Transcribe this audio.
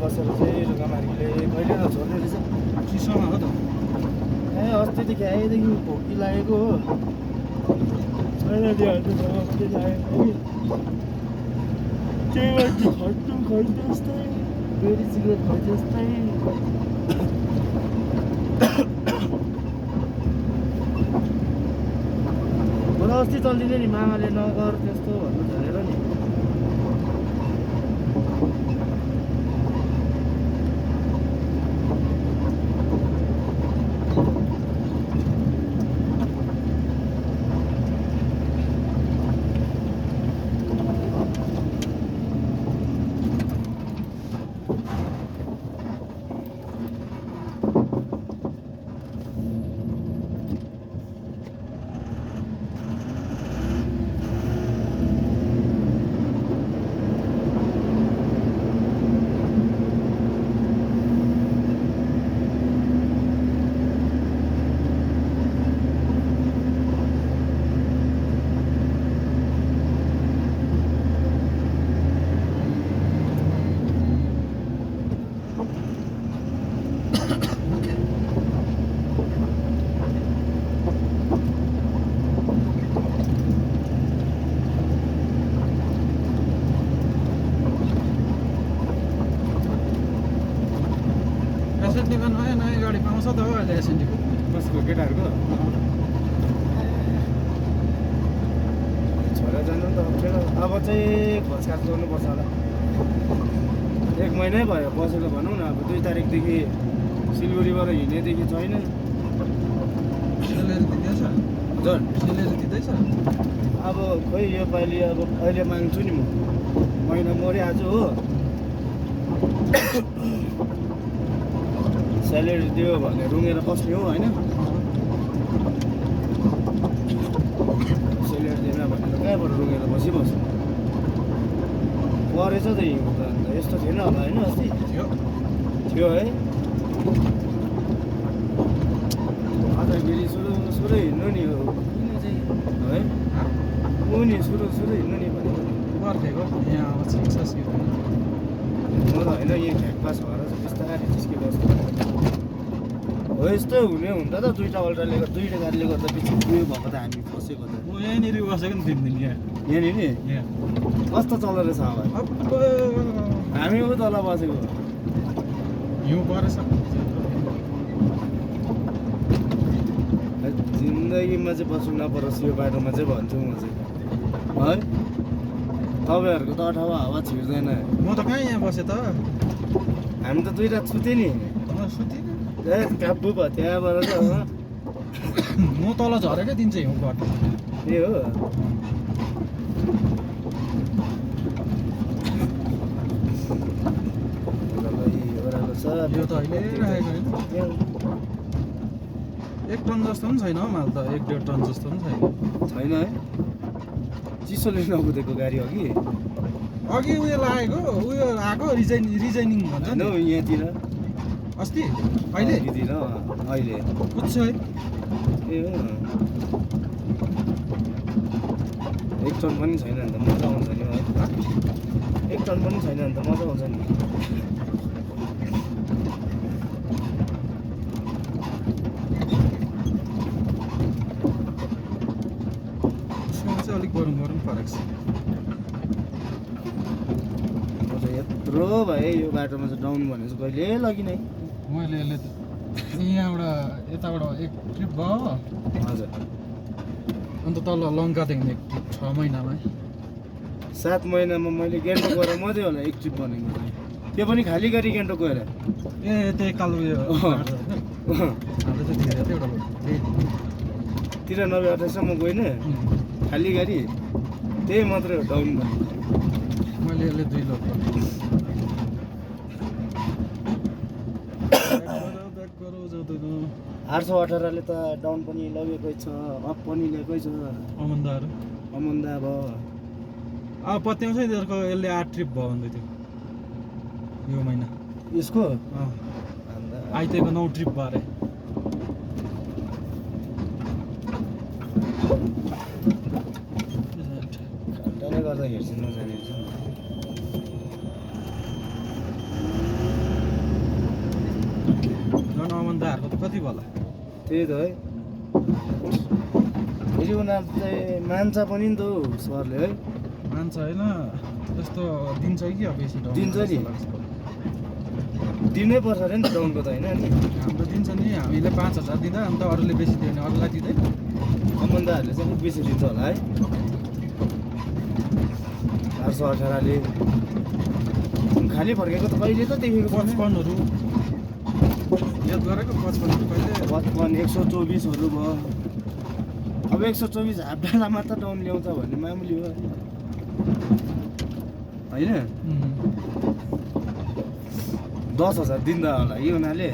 बसेर चाहिँ ढुङ्गामार्गीले कहिले त छोड्ने रहेछ चिसोमा हो त ए अस्तिदेखि आएदेखि भोकी लागेको हो छैन त्यो हाल्नु मात्रै लागेको कि केही मान्छे खट्नु खट्नु जस्तै बेरी सिगरेट खट्नु जस्तै मलाई अस्ति चल्दिने नि मामाले नगर त्यस्तो भन्नु भनेर नि नयाँ गाडी पाउँछ त हो अहिले एसएनडीको कसको केटाहरूको छोरा जानु त अप्ठ्यारो अब चाहिँ खोजखाज गर्नुपर्छ होला 1 महिनै भयो बसेको भनौँ न अब 2 तारिकदेखि सिलगढीबाट हिँडेदेखि छैन सेलेरी दिँदैछ हजुर सेलेरी दिँदैछ अब खोइ यो पालि अब अहिले माग्छु नि म महिना मऱ्यो आज हो स्यालेरी दियो भने रुँगेर बस्ने हो होइन स्यालेरी दिएन भनेर कहाँबाट रुँगेर बसिबस्नु परेछ त हिँड्नु त अन्त यस्तो थिएन होला होइन अस्ति थियो है आज फेरि सुरु हिँड्नु नि हो किन चाहिँ है ऊ नि सुरु हिँड्नु नि भनेको पर्खेको यहाँ अब छिक्छस् कि म त होइन यहाँ घ्याकपास भएर चाहिँ बिस्तारै चिस्के बस्नु हो यस्तो हुने हुँदा त 2टा अल्ट्राले 2टा गाडीले गर्दा पछि उयो भएको त हामी फसेको त म यहाँनिर बसेको नि 3 दिन यहाँ यहाँनिर यहाँ कस्तो चल्दो रहेछ अब हामी उ तल बसेको हिउँ परेछ जिन्दगीमा चाहिँ बस्नु नपरोस् यो बाटोमा चाहिँ भन्छु म चाहिँ है तपाईँहरूको त अथवा हावा छिर्दैन म त कहाँ यहाँ बसेँ त हामी त 2 रात सुत्यो नि म सुतिनँ ए काबु भयो त्यहाँबाट चाहिँ म तल झरेकै दिन चाहिँ हिउँ पर्छ ए हो ओह्रालो छ यो त अहिले राखेको होइन 1 टन जस्तो पनि छैन हौ माल त 1-1.5 टन जस्तो पनि छैन है चिसोले नकुदेको गाडी अघि अघि उयो लागेको उयो आएको रिजाइनिङ भन्छ होइन नि यहाँतिर अस्ति अहिले अहिले कुद्छ है ए हो 1 टन पनि छैन भने त मजा आउँछ नि है 1 टन पनि छैन भने त मजा आउँछ नि अलिक गरौँ फरक छ यत्रो भए यो बाटोमा चाहिँ डाउन भनेको कहिले लगिनै मैले यहाँबाट यताबाट एक ट्रिप भयो हजुर अन्त तल लङ्कादेखि 6 महिनामा 7 महिनामा मैले गान्तोक गएर मात्रै होला एक ट्रिप भनेको त्यो पनि खाली गरी गान्तोक गएर ए त्यही कालो उयो हाम्रो चाहिँ धेरै थियो एउटा 93 28सम्म गएन खाली गाडी त्यही मात्रै हो डाउन भने मैले यसले 2 लोड 818 ले त डाउन पनि लगेकै छ अप पनि ल्याएकै छ अमन्दा भयो अब पत्याउँछ नि त्यसको यसले 8 ट्रिप भयो भन्दै थियो यो महिना यसको आइतेको 9 ट्रिप भयो अरे गर्दा हेर्छु नजाने दाहरूको त कति होला त्यही त है फेरि उनीहरू चाहिँ मान्छ पनि नि त हौ सरले है मान्छ होइन त्यस्तो दिन्छ कि अब बेसी डाउन दिन्छ नि। जस्तो लाग्छ। दिनै पर्छ अरे नि त डाउनको त होइन नि हाम्रो दिन्छ नि हामीले 5,000 दिँदा अन्त अरूले बेसी दियो भने अरूलाई दिँदैन सम्बन्धहरूले चाहिँ अलिक बेसी दिन्छ होला है 418ले खाली फर्केको त कहिले त देखेको छैन 55हरू याद गरेको 55हरू कहिले 55 124हरू भयो अब 124 हाफ डालामा त डाउन ल्याउँछ भन्ने मामुली हो होइन 10,000 दिँदा होला यो हुनाले